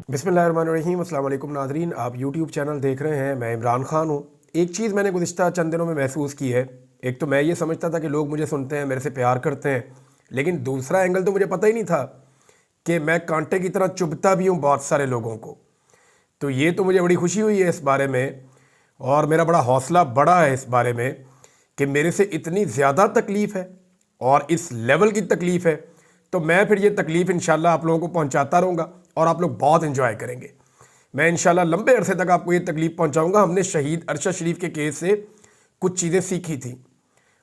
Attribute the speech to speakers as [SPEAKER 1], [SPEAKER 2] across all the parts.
[SPEAKER 1] بسم اللہ الرحمن الرحیم۔ السلام علیکم ناظرین، آپ یوٹیوب چینل دیکھ رہے ہیں، میں عمران خان ہوں۔ ایک چیز میں نے گزشتہ چند دنوں میں محسوس کی ہے، ایک تو میں یہ سمجھتا تھا کہ لوگ مجھے سنتے ہیں، میرے سے پیار کرتے ہیں، لیکن دوسرا اینگل تو مجھے پتہ ہی نہیں تھا کہ میں کانٹے کی طرح چبھتا بھی ہوں بہت سارے لوگوں کو۔ تو یہ تو مجھے بڑی خوشی ہوئی ہے اس بارے میں، اور میرا بڑا حوصلہ بڑھا ہے اس بارے میں کہ میرے سے اتنی زیادہ تکلیف ہے اور اس لیول کی تکلیف ہے، تو میں پھر یہ تکلیف انشاءاللہ آپ لوگوں کو پہنچاتا رہوں گا اور آپ لوگ بہت انجوائے کریں گے۔ میں انشاءاللہ لمبے عرصے تک آپ کو یہ تکلیف پہنچاؤں گا۔ ہم نے شہید ارشد شریف کے کیس سے کچھ چیزیں سیکھی تھیں،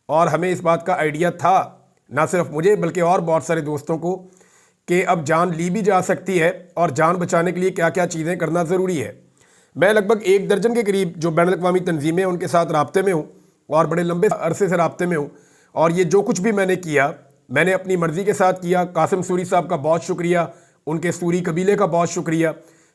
[SPEAKER 1] اور ہمیں اس بات کا آئیڈیا تھا، نہ صرف مجھے بلکہ اور بہت سارے دوستوں کو، کہ اب جان لی بھی جا سکتی ہے اور جان بچانے کے لیے کیا کیا چیزیں کرنا ضروری ہے۔ میں لگ بھگ 1 درجن کے قریب جو بین الاقوامی تنظیمیں ان کے ساتھ رابطے میں ہوں، اور بڑے لمبے عرصے سے رابطے میں ہوں، اور یہ جو کچھ بھی میں نے کیا، میں نے اپنی مرضی کے ساتھ کیا۔ قاسم سوری صاحب کا بہت شکریہ، ان کے سوری قبیلے کا بہت شکریہ،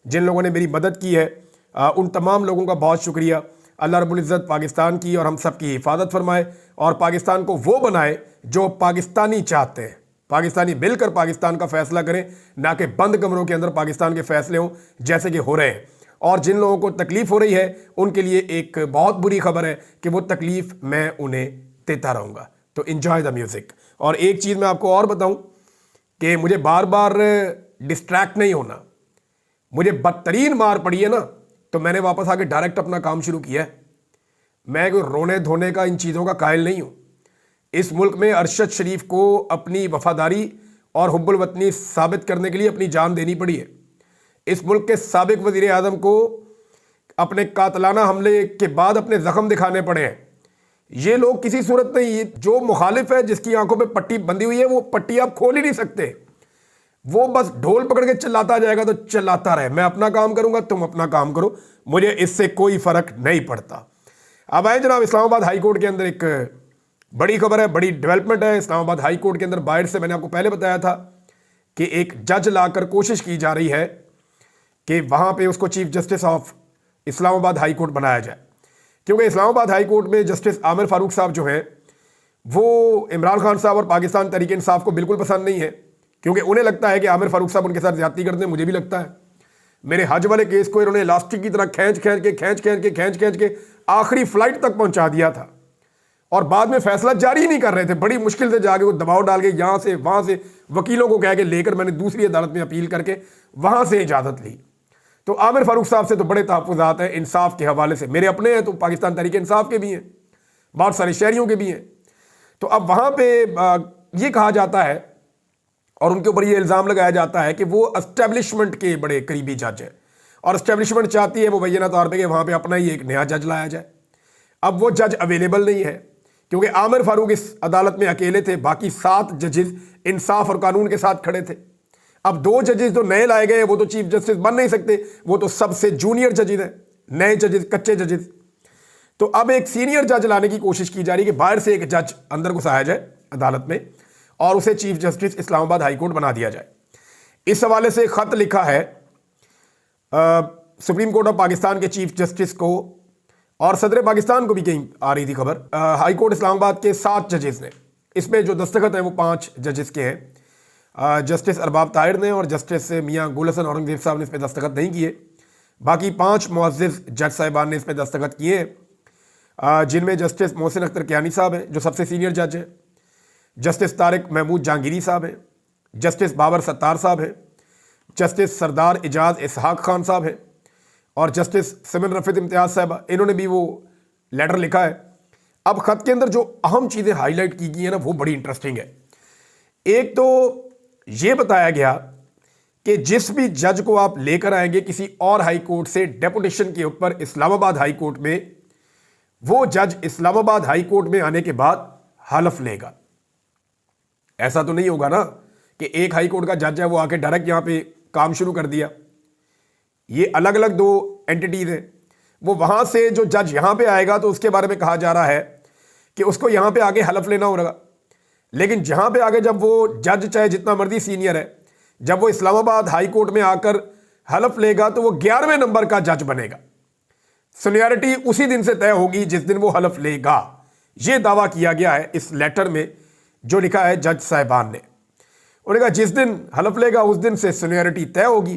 [SPEAKER 1] جن لوگوں نے میری مدد کی ہے، ان تمام لوگوں کا بہت شکریہ۔ اللہ رب العزت پاکستان کی اور ہم سب کی حفاظت فرمائے، اور پاکستان کو وہ بنائے جو پاکستانی چاہتے ہیں۔ پاکستانی مل کر پاکستان کا فیصلہ کریں، نہ کہ بند کمروں کے اندر پاکستان کے فیصلے ہوں جیسے کہ ہو رہے ہیں۔ اور جن لوگوں کو تکلیف ہو رہی ہے ان کے لیے ایک بہت بری خبر ہے کہ وہ تکلیف میں انہیں دیتا رہوں گا۔ تو انجوائے دا میوزک۔ اور ایک چیز میں آپ کو اور بتاؤں کہ مجھے بار بار ڈسٹریکٹ نہیں ہونا۔ مجھے بدترین مار پڑی ہے نا، تو میں نے واپس آ کے ڈائریکٹ اپنا کام شروع کیا ہے۔ میں کوئی رونے دھونے کا ان چیزوں کا قائل نہیں ہوں۔ اس ملک میں ارشد شریف کو اپنی وفاداری اور حب الوطنی ثابت کرنے کے لیے اپنی جان دینی پڑی ہے۔ اس ملک کے سابق وزیر اعظم کو اپنے قاتلانہ حملے کے بعد اپنے زخم دکھانے پڑے ہیں۔ یہ لوگ کسی صورت نہیں، جو مخالف ہے، جس کی آنکھوں پہ پٹی بندھی ہوئی ہے، وہ پٹی آپ کھول ہی نہیں سکتے۔ وہ بس ڈھول پکڑ کے چلاتا جائے گا تو چلاتا رہے، میں اپنا کام کروں گا، تم اپنا کام کرو، مجھے اس سے کوئی فرق نہیں پڑتا۔ اب آئے جناب، اسلام آباد ہائی کورٹ کے اندر ایک بڑی خبر ہے، بڑی ڈیولپمنٹ ہے۔ اسلام آباد ہائی کورٹ کے اندر باہر سے، میں نے آپ کو پہلے بتایا تھا کہ ایک جج لا کر کوشش کی جا رہی ہے کہ وہاں پہ اس کو چیف جسٹس آف اسلام آباد ہائی کورٹ بنایا جائے، کیونکہ اسلام آباد ہائی کورٹ میں جسٹس عامر فاروق صاحب جو ہیں، وہ عمران خان صاحب اور پاکستان تحریک انصاف کو بالکل پسند نہیں ہے، کیونکہ انہیں لگتا ہے کہ عامر فاروق صاحب ان کے ساتھ زیادتی کرتے ہیں۔ مجھے بھی لگتا ہے۔ میرے حج والے کیس کو انہوں نے الاسٹک کی طرح کھینچ کے آخری فلائٹ تک پہنچا دیا تھا، اور بعد میں فیصلہ جاری نہیں کر رہے تھے۔ بڑی مشکل سے جا کے وہ دباؤ ڈال کے یہاں سے وہاں سے وکیلوں کو کہہ کے لے کر میں نے دوسری عدالت میں اپیل کر کے وہاں سے اجازت لی۔ تو عامر فاروق صاحب سے تو بڑے تحفظات ہیں انصاف کے حوالے سے، میرے اپنے ہیں تو پاکستان تحریک انصاف کے بھی ہیں، بہت سارے شہریوں کے بھی ہیں۔ تو اب وہاں پہ یہ کہا جاتا ہے اور ان کے اوپر یہ الزام لگایا جاتا ہے کہ وہ اسٹیبلشمنٹ کے بڑے قریبی جج ہیں، اور اسٹیبلشمنٹ چاہتی ہے مبینہ طور پہ کہ وہاں پہ اپنا ہی ایک نیا جج لایا جائے۔ اب وہ جج اویلیبل نہیں ہے، کیونکہ عامر فاروق اس عدالت میں اکیلے تھے، باقی 7 ججز انصاف اور قانون کے ساتھ کھڑے تھے۔ اب 2 ججز جو نئے لائے گئے وہ تو چیف جسٹس بن نہیں سکتے، وہ تو سب سے جونیئر ججز ہیں، نئے ججز، کچے ججز۔ تو اب ایک سینئر جج لانے کی کوشش کی جا رہی ہے کہ باہر سے ایک جج اندر گھسایا جائے عدالت میں، اور اسے چیف جسٹس اسلام آباد ہائی کورٹ بنا دیا جائے۔ اس حوالے سے خط لکھا ہے سپریم کورٹ آف پاکستان کے چیف جسٹس کو، اور صدر پاکستان کو بھی کہیں آ رہی تھی خبر، ہائی کورٹ اسلام آباد کے 7 ججز نے۔ اس میں جو دستخط ہیں وہ 5 ججز کے ہیں، جسٹس ارباب طاہر نے اور جسٹس میاں گل حسن اورنگزیب صاحب نے اس پہ دستخط نہیں کیے۔ باقی 5 معزز جج صاحبان نے اس پہ دستخط کیے ہیں، جن میں جسٹس محسن اختر کیانی صاحب ہیں جو سب سے سینئر جج ہیں، جسٹس طارق محمود جہانگیری صاحب ہیں، جسٹس بابر ستار صاحب ہیں، جسٹس سردار اعجاز اسحاق خان صاحب ہیں، اور جسٹس سمن رفعت امتیاز صاحبہ۔ انہوں نے بھی وہ لیٹر لکھا ہے۔ اب خط کے اندر جو اہم چیزیں ہائی لائٹ کی گئی ہیں نا، وہ بڑی انٹرسٹنگ ہے۔ ایک تو یہ بتایا گیا کہ جس بھی جج کو آپ لے کر آئیں گے کسی اور ہائی کورٹ سے ڈیپوٹیشن کے اوپر اسلام آباد ہائی کورٹ میں، وہ جج اسلام آباد ہائی کورٹ میں آنے کے بعد حلف لے گا۔ ایسا تو نہیں ہوگا نا کہ ایک ہائی کورٹ کا جج ہے وہ آ کے ڈائریکٹ یہاں پہ کام شروع کر دیا۔ یہ الگ الگ 2 اینٹیٹیز ہیں۔ وہ وہاں سے جو جج یہاں پہ آئے گا تو اس کے بارے میں کہا جا رہا ہے کہ اس کو یہاں پہ آگے حلف لینا ہوگا، لیکن جہاں پہ آگے جب وہ جج چاہے جتنا مرضی سینئر ہے، جب وہ اسلام آباد ہائی کورٹ میں آ کر حلف لے گا تو وہ 11ویں نمبر کا جج بنے گا۔ سینیارٹی اسی دن سے طے ہوگی جس دن وہ حلف لے گا۔ یہ دعویٰ کیا گیا ہے اس لیٹر میں جو لکھا ہے جج صاحبان نے۔ انہوں نے کہا جس دن حلف لے گا اس دن سے سینیارٹی طے ہوگی،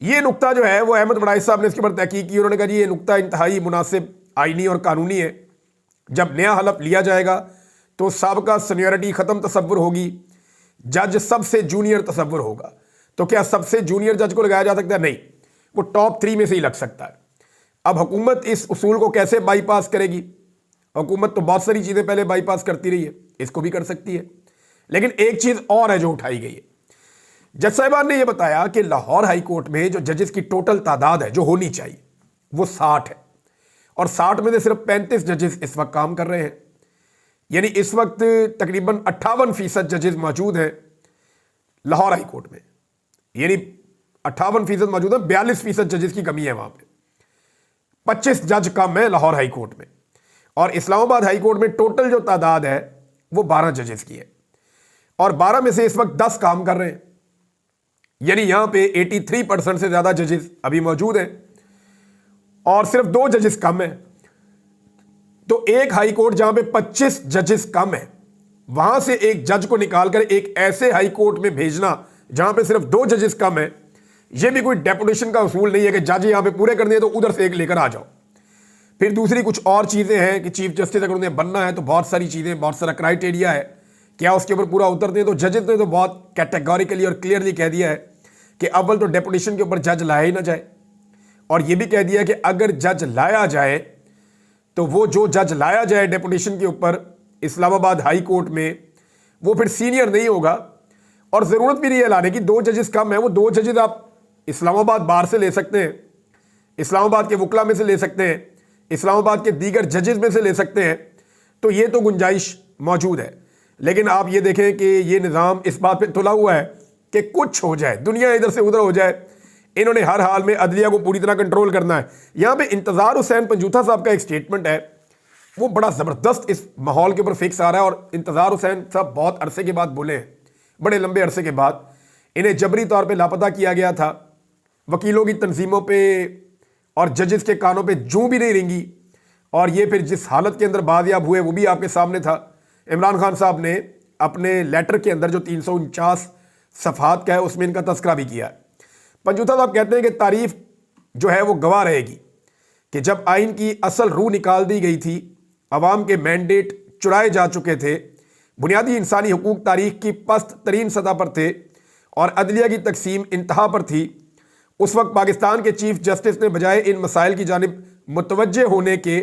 [SPEAKER 1] یہ نقطہ جو ہے وہ احمد وڑائچ صاحب نے اس کے اوپر تحقیق کی، انہوں نے کہا جی یہ نقطہ انتہائی مناسب آئینی اور قانونی ہے۔ جب نیا حلف لیا جائے گا تو سابقہ سینیورٹی ختم تصور ہوگی، جج سب سے جونیئر تصور ہوگا۔ تو کیا سب سے جونیئر جج کو لگایا جا سکتا ہے؟ نہیں، وہ ٹاپ 3 میں سے ہی لگ سکتا ہے۔ اب حکومت اس اصول کو کیسے بائی پاس کرے گی؟ حکومت تو بہت ساری چیزیں پہلے بائی پاس کرتی رہی ہے، اس کو بھی کر سکتی ہے، لیکن ایک چیز اور ہے جو اٹھائی گئی ہے۔ جج صاحبان نے یہ بتایا کہ لاہور ہائی کورٹ میں جو ججز کی ٹوٹل تعداد ہے جو ہونی چاہیے وہ 60 ہے، اور 60 میں سے صرف 35 ججز اس وقت کام کر رہے ہیں، یعنی اس وقت تقریباً 58% ججز موجود ہیں لاہور ہائی کورٹ میں، یعنی 58% موجود ہیں، 42% ججز کی کمی ہے وہاں پہ، 25 جج کم ہے لاہور ہائی کورٹ میں۔ اور اسلام آباد ہائی کورٹ میں ٹوٹل جو تعداد ہے وہ 12 ججز کی ہے، اور 12 میں سے اس وقت 10 کام کر رہے ہیں، یعنی یہاں پہ 83% سے زیادہ ججز ابھی موجود ہیں اور صرف 2 ججز کم ہیں۔ تو ایک ہائی کورٹ جہاں پہ 25 ججز کم ہیں، وہاں سے ایک جج کو نکال کر ایک ایسے ہائی کورٹ میں بھیجنا جہاں پہ صرف 2 ججز کم ہیں، یہ بھی کوئی ڈیپوٹیشن کا اصول نہیں ہے کہ جج یہاں پہ پورے کرنے ہیں تو ادھر سے ایک لے کر آ جاؤ۔ پھر دوسری کچھ اور چیزیں ہیں کہ چیف جسٹس اگر انہیں بننا ہے تو بہت ساری چیزیں، بہت سارا کرائٹیریا ہے، کیا اس کے اوپر پورا اترتے ہیں؟ تو ججز نے تو بہت کیٹیگوریکلی اور کلیئرلی کہہ دیا ہے کہ اول تو ڈیپوٹیشن کے اوپر جج لایا ہی نہ جائے، اور یہ بھی کہہ دیا کہ اگر جج لایا جائے تو وہ جو جج لایا جائے ڈیپوٹیشن کے اوپر اسلام آباد ہائی کورٹ میں، وہ پھر سینئر نہیں ہوگا، اور ضرورت بھی نہیں ہے لانے کی۔ 2 ججز کم ہیں، وہ 2 ججز آپ اسلام آباد بار سے لے سکتے ہیں، اسلام آباد کے وکلا میں سے لے سکتے ہیں، اسلام آباد کے دیگر ججز میں سے لے سکتے ہیں، تو یہ تو گنجائش موجود ہے۔ لیکن آپ یہ دیکھیں کہ یہ نظام اس بات پہ تلا ہوا ہے کہ کچھ ہو جائے، دنیا ادھر سے ادھر ہو جائے، انہوں نے ہر حال میں عدلیہ کو پوری طرح کنٹرول کرنا ہے۔ یہاں پہ انتظار حسین پنجوتھا صاحب کا ایک سٹیٹمنٹ ہے، وہ بڑا زبردست اس ماحول کے اوپر فکس آ رہا ہے، اور انتظار حسین صاحب بہت عرصے کے بعد بولے ہیں، بڑے لمبے عرصے کے بعد۔ انہیں جبری طور پہ لاپتہ کیا گیا تھا، وکیلوں کی تنظیموں پہ اور ججز کے کانوں پہ جوں بھی نہیں رنگی، اور یہ پھر جس حالت کے اندر بازیاب ہوئے وہ بھی آپ کے سامنے تھا۔ عمران خان صاحب نے اپنے لیٹر کے اندر جو 349 صفحات کا ہے اس میں ان کا تذکرہ بھی کیا ہے۔ پنجوتھا صاحب کہتے ہیں کہ تعریف جو ہے وہ گواہ رہے گی کہ جب آئین کی اصل روح نکال دی گئی تھی، عوام کے مینڈیٹ چرائے جا چکے تھے، بنیادی انسانی حقوق تاریخ کی پست ترین سطح پر تھے اور عدلیہ کی تقسیم انتہا پر تھی، اس وقت پاکستان کے چیف جسٹس نے بجائے ان مسائل کی جانب متوجہ ہونے کے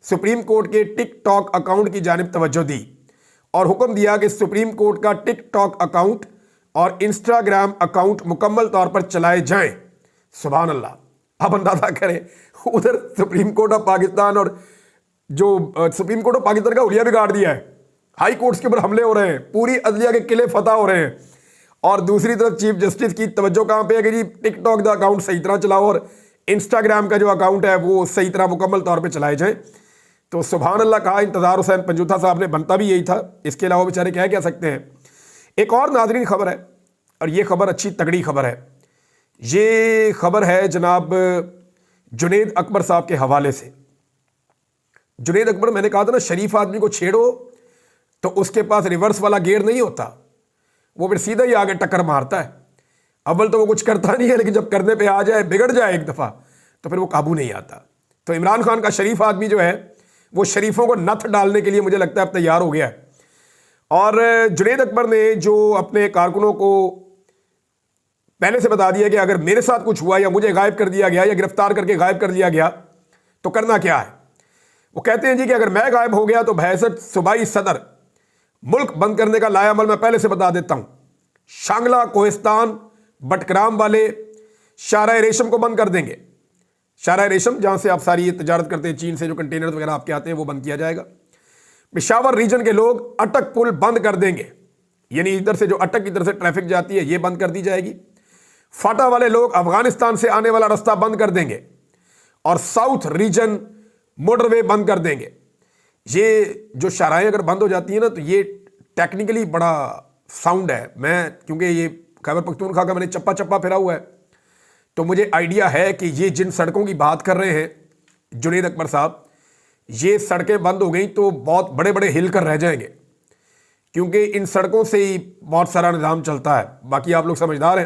[SPEAKER 1] سپریم کورٹ کے ٹک ٹاک اکاؤنٹ کی جانب توجہ دی اور حکم دیا کہ سپریم کورٹ کا ٹک ٹاک اکاؤنٹ اور انسٹاگرام اکاؤنٹ مکمل طور پر چلائے جائیں۔ سبحان اللہ! آپ اندازہ کریں، ادھر سپریم کورٹ آف پاکستان اور جو سپریم کورٹ آف پاکستان کا حلیہ بگاڑ دیا ہے، ہائی کورٹس کے اوپر حملے ہو رہے ہیں، پوری عدلیہ کے قلعے فتح ہو رہے ہیں، اور دوسری طرف چیف جسٹس کی توجہ کہاں پہ ہے کہ جی ٹک ٹاک دا اکاؤنٹ صحیح طرح چلاؤ اور انسٹاگرام کا جو اکاؤنٹ ہے وہ صحیح طرح مکمل طور پہ چلائے جائیں۔ تو سبحان اللہ کہا انتظار حسین پنجوتھا صاحب نے، بنتا بھی یہی تھا، اس کے علاوہ بیچارے کہہ سکتے ہیں۔ ایک اور ناظرین خبر ہے، اور یہ خبر اچھی تگڑی خبر ہے، یہ خبر ہے جناب جنید اکبر صاحب کے حوالے سے۔ جنید اکبر، میں نے کہا تھا نا، شریف آدمی کو چھیڑو تو اس کے پاس ریورس والا گیئر نہیں ہوتا، وہ پھر سیدھا ہی آگے ٹکر مارتا ہے۔ اول تو وہ کچھ کرتا نہیں ہے، لیکن جب کرنے پہ آ جائے، بگڑ جائے ایک دفعہ، تو پھر وہ قابو نہیں آتا۔ تو عمران خان کا شریف آدمی جو ہے وہ شریفوں کو نتھ ڈالنے کے لیے مجھے لگتا ہے اب تیار ہو گیا ہے۔ اور جنید اکبر نے جو اپنے کارکنوں کو پہلے سے بتا دیا کہ اگر میرے ساتھ کچھ ہوا یا مجھے غائب کر دیا گیا یا گرفتار کر کے غائب کر دیا گیا تو کرنا کیا ہے۔ وہ کہتے ہیں جی کہ اگر میں غائب ہو گیا تو بحیثیت صوبائی صدر ملک بند کرنے کا لائحہ عمل میں پہلے سے بتا دیتا ہوں۔ شانگلہ، کوہستان، بٹگرام والے شاہراہ ریشم کو بند کر دیں گے۔ شاہراہ ریشم جہاں سے آپ ساری تجارت کرتے ہیں، چین سے جو کنٹینر وغیرہ آپ کے آتے ہیں وہ بند کیا جائے گا۔ پشاور ریجن کے لوگ اٹک پل بند کر دیں گے، یعنی ادھر سے جو اٹک کی طرف سے ٹریفک جاتی ہے یہ بند کر دی جائے گی۔ فاٹا والے لوگ افغانستان سے آنے والا راستہ بند کر دیں گے، اور ساؤتھ ریجن موٹر وے بند کر دیں گے۔ یہ جو شاہراہیں اگر بند ہو جاتی ہیں نا تو یہ ٹیکنیکلی بڑا ساؤنڈ ہے، میں کیونکہ یہ خیبر پختونخوا کا میں نے چپا چپا پھرا ہوا ہے تو مجھے آئیڈیا ہے کہ یہ جن سڑکوں کی بات کر رہے ہیں جنید اکبر صاحب، یہ سڑکیں بند ہو گئیں تو بہت بڑے بڑے ہل کر رہ جائیں گے، کیونکہ ان سڑکوں سے ہی بہت سارا نظام چلتا ہے۔ باقی آپ لوگ سمجھدار ہیں۔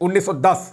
[SPEAKER 1] 1910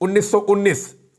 [SPEAKER 1] 1919,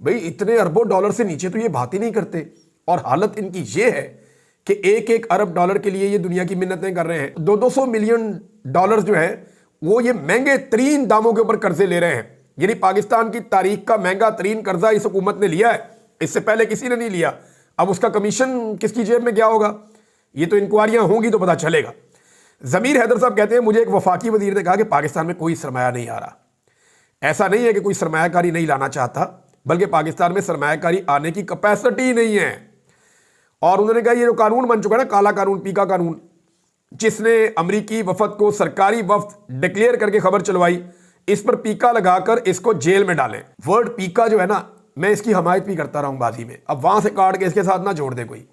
[SPEAKER 1] بھئی اتنے اربوں ڈالر سے نیچے تو یہ بات ہی نہیں کرتے، اور حالت ان کی یہ ہے کہ ایک ایک ارب ڈالر کے لیے یہ دنیا کی منتیں کر رہے ہیں۔ 200 ملین ڈالر جو ہے وہ یہ مہنگے ترین داموں کے اوپر قرضے لے رہے ہیں، یعنی پاکستان کی تاریخ کا مہنگا ترین قرضہ اس حکومت نے لیا ہے، اس سے پہلے کسی نے نہیں لیا۔ اب اس کا کمیشن کس کی جیب میں گیا ہوگا، یہ تو انکوائریاں ہوں گی تو پتہ چلے گا۔ ضمیر حیدر صاحب کہتے ہیں مجھے ایک وفاقی وزیر نے کہا کہ پاکستان میں کوئی سرمایہ نہیں آ رہا۔ ایسا نہیں ہے کہ کوئی سرمایہ کاری نہیں لانا چاہتا، بلکہ پاکستان میں سرمایہ کاری آنے کی کیپیسٹی نہیں ہے۔ اور انہوں نے کہا یہ جو قانون بن چکا ہے نا، کالا قانون، پیکا قانون، جس نے امریکی وفد کو سرکاری وفد ڈکلیئر کر کے خبر چلوائی، اس پر پیکا لگا کر اس کو جیل میں ڈالیں۔ ورڈ پیکا جو ہے نا، میں اس کی حمایت بھی کرتا رہا ہوں بازی میں، اب وہاں سے کاٹ کے اس کے ساتھ نہ جوڑ دے کوئی۔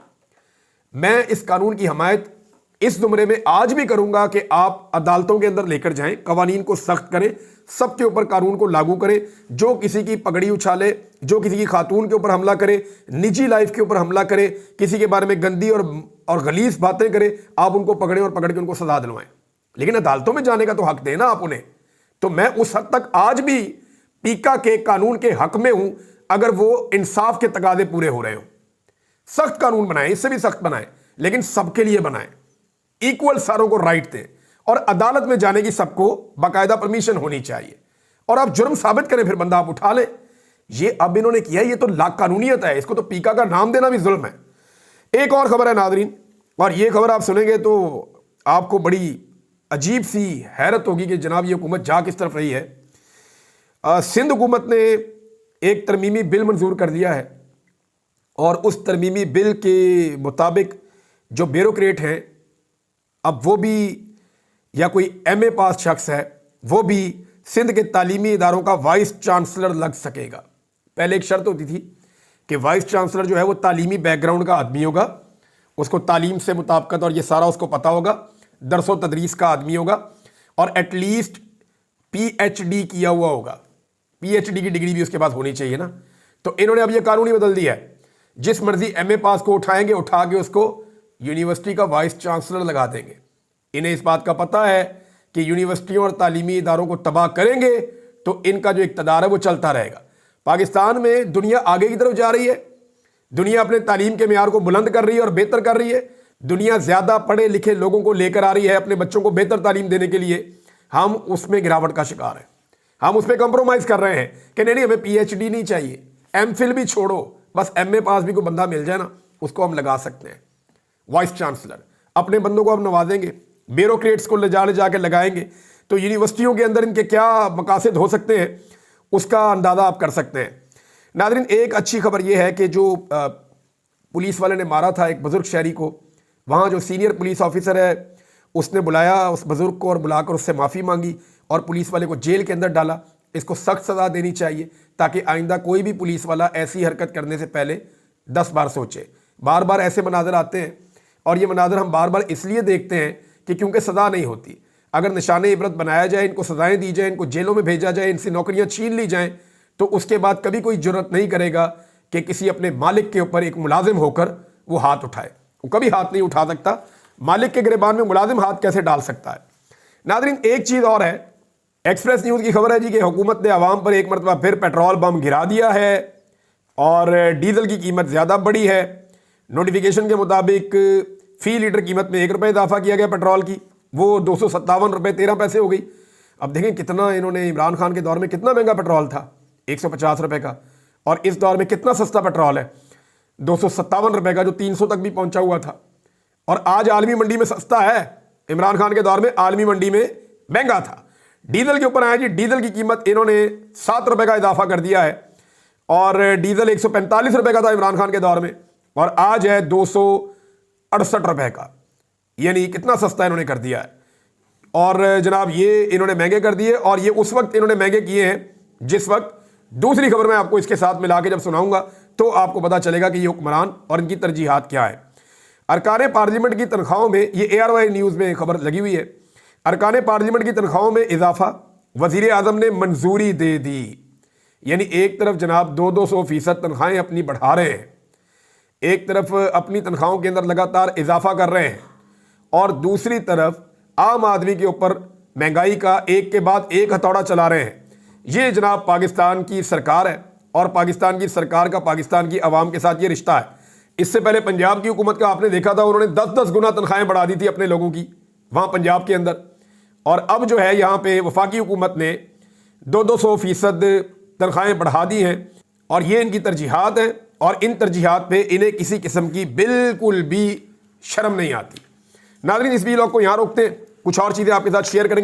[SPEAKER 1] میں اس قانون کی حمایت اس زمرے میں آج بھی کروں گا کہ آپ عدالتوں کے اندر لے کر جائیں، قوانین کو سخت کریں، سب کے اوپر قانون کو لاگو کریں۔ جو کسی کی پگڑی اچھالے، جو کسی کی خاتون کے اوپر حملہ کرے، نجی لائف کے اوپر حملہ کرے، کسی کے بارے میں گندی اور غلیظ باتیں کرے، آپ ان کو پکڑیں اور پکڑ کے ان کو سزا دلوائیں، لیکن عدالتوں میں جانے کا تو حق دیں نا آپ انہیں۔ تو میں اس حد تک آج بھی پیکا کے قانون کے حق میں ہوں، اگر وہ انصاف کے تقاضے پورے ہو رہے ہوں۔ سخت قانون بنائیں، اس سے بھی سخت بنائیں، لیکن سب کے لیے بنائیں، ایکول ساروں کو رائٹ دیں، اور عدالت میں جانے کی سب کو باقاعدہ پرمیشن ہونی چاہیے، اور آپ جرم ثابت کریں پھر بندہ آپ اٹھا لیں۔ یہ اب انہوں نے کیا، یہ تو لا قانونیت ہے، اس کو تو پیکا کا نام دینا بھی ظلم ہے۔ ایک اور خبر ہے ناظرین، اور یہ خبر آپ سنیں گے تو آپ کو بڑی عجیب سی حیرت ہوگی کہ جناب یہ حکومت جا کس طرف رہی ہے۔ سندھ حکومت نے ایک ترمیمی بل منظور کر دیا ہے، اور اس ترمیمی بل کے مطابق جو بیوروکریٹ ہیں، اب وہ بھی یا کوئی ایم اے پاس شخص ہے، وہ بھی سندھ کے تعلیمی اداروں کا وائس چانسلر لگ سکے گا۔ پہلے ایک شرط ہوتی تھی کہ وائس چانسلر جو ہے وہ تعلیمی بیک گراؤنڈ کا آدمی ہوگا، اس کو تعلیم سے مطابقت اور یہ سارا اس کو پتہ ہوگا، درس و تدریس کا آدمی ہوگا، اور at least P H D کیا ہوا ہوگا۔ پی ایچ ڈی کی ڈگری بھی اس کے پاس ہونی چاہیے نا۔ تو انہوں نے اب یہ قانون ہی بدل دیا ہے، جس مرضی ایم اے پاس کو اٹھائیں گے، اٹھا کے اس کو یونیورسٹی کا وائس چانسلر لگا دیں گے۔ انہیں اس بات کا پتہ ہے کہ یونیورسٹیوں اور تعلیمی اداروں کو تباہ کریں گے تو ان کا جو اقتدار ہے وہ چلتا رہے گا۔ پاکستان میں دنیا آگے کی طرف جا رہی ہے، دنیا اپنے تعلیم کے معیار کو بلند کر رہی ہے اور بہتر کر رہی ہے، دنیا زیادہ پڑھے لکھے لوگوں کو لے کر آ رہی ہے اپنے بچوں کو بہتر تعلیم دینے کے لیے۔ ہم اس میں گراوٹ کا شکار ہیں، ہم اس میں کمپرومائز کر رہے ہیں کہ نہیں ہمیں پی ایچ ڈی نہیں چاہیے، ایم فل بھی چھوڑو، بس ایم اے پاس بھی کوئی بندہ مل جائے نا، اس کو ہم لگا سکتے ہیں وائس چانسلر۔ اپنے بندوں کو ہم نوازیں گے، بیوروکریٹس کو لے جا کے لگائیں گے، تو یونیورسٹیوں کے اندر ان کے کیا مقاصد ہو سکتے ہیں اس کا اندازہ آپ کر سکتے ہیں۔ ناظرین، ایک اچھی خبر یہ ہے کہ جو پولیس والے نے مارا تھا ایک بزرگ شہری کو، وہاں جو سینئر پولیس آفیسر ہے اس نے بلایا اس بزرگ کو اور بلا کر اس سے معافی مانگی اور پولیس والے کو جیل کے اندر ڈالا۔ اس کو سخت سزا دینی چاہیے تاکہ آئندہ کوئی بھی پولیس والا ایسی حرکت کرنے سے پہلے 10 بار سوچے۔ بار بار ایسے مناظر آتے ہیں، اور یہ مناظر ہم بار بار اس لیے دیکھتے ہیں کہ کیونکہ سزا نہیں ہوتی۔ اگر نشان عبرت بنایا جائے، ان کو سزائیں دی جائیں، ان کو جیلوں میں بھیجا جائے، ان سے نوکریاں چھین لی جائیں، تو اس کے بعد کبھی کوئی جرت نہیں کرے گا کہ کسی اپنے مالک کے اوپر ایک ملازم ہو کر وہ ہاتھ اٹھائے۔ وہ کبھی ہاتھ نہیں اٹھا سکتا، مالک کے گریبان میں ملازم ہاتھ کیسے ڈال سکتا ہے۔ ناظرین، ایک چیز اور ہے، ایکسپریس نیوز کی خبر ہے جی کہ حکومت نے عوام پر ایک مرتبہ پھر پیٹرول بم گرا دیا ہے اور ڈیزل کی قیمت زیادہ بڑھی ہے۔ نوٹیفیکیشن کے مطابق فی لیٹر قیمت میں 1 روپے اضافہ کیا گیا پیٹرول کی، وہ 257 روپے 13 پیسے ہو گئی۔ اب دیکھیں کتنا انہوں نے عمران خان کے دور میں کتنا مہنگا پیٹرول تھا، 150 روپے کا، اور اس دور میں کتنا سستا پیٹرول ہے، 257 روپے کا، جو 300 تک بھی پہنچا ہوا تھا، اور آج عالمی منڈی میں سستا ہے۔ عمران خان کے دور میں عالمی منڈی میں مہنگا تھا۔ ڈیزل کے اوپر آیا جی، ڈیزل کی قیمت انہوں نے 7 روپے کا اضافہ کر دیا ہے، اور ڈیزل 145 روپے کا تھا عمران خان کے دور میں، اور آج ہے 268 روپے کا، یعنی کتنا سستا انہوں نے کر دیا ہے۔ اور جناب یہ انہوں نے مہنگے کر دیے، اور یہ اس وقت انہوں نے مہنگے کیے ہیں جس وقت دوسری خبر میں آپ کو اس کے ساتھ ملا کے جب سناؤں گا تو آپ کو پتا چلے گا کہ یہ حکمران اور ان کی ترجیحات کیا ہے۔ ارکان پارلیمنٹ کی تنخواہوں میں، یہ ARY نیوز میں خبر لگی ہوئی ہے، ارکان پارلیمنٹ کی تنخواہوں میں اضافہ وزیر اعظم نے منظوری دے دی۔ یعنی ایک طرف جناب 200% تنخواہیں اپنی بڑھا رہے ہیں، ایک طرف اپنی تنخواہوں کے اندر لگاتار اضافہ کر رہے ہیں، اور دوسری طرف عام آدمی کے اوپر مہنگائی کا ایک کے بعد ایک ہتھوڑا چلا رہے ہیں۔ یہ جناب پاکستان کی سرکار ہے، اور پاکستان کی سرکار کا پاکستان کی عوام کے ساتھ یہ رشتہ ہے۔ اس سے پہلے پنجاب کی حکومت کا آپ نے دیکھا تھا، انہوں نے 10-10 گنا تنخواہیں بڑھا دی تھی اپنے لوگوں کی وہاں پنجاب کے اندر، اور اب جو ہے یہاں پہ وفاقی حکومت نے 200% تنخواہیں بڑھا دی ہیں، اور یہ ان کی ترجیحات ہیں، اور ان ترجیحات پہ انہیں کسی قسم کی بالکل بھی شرم نہیں آتی۔ ناظرین، اس ویلاگ کو یہاں روکتے ہیں، کچھ اور چیزیں آپ کے ساتھ شیئر کریں گے۔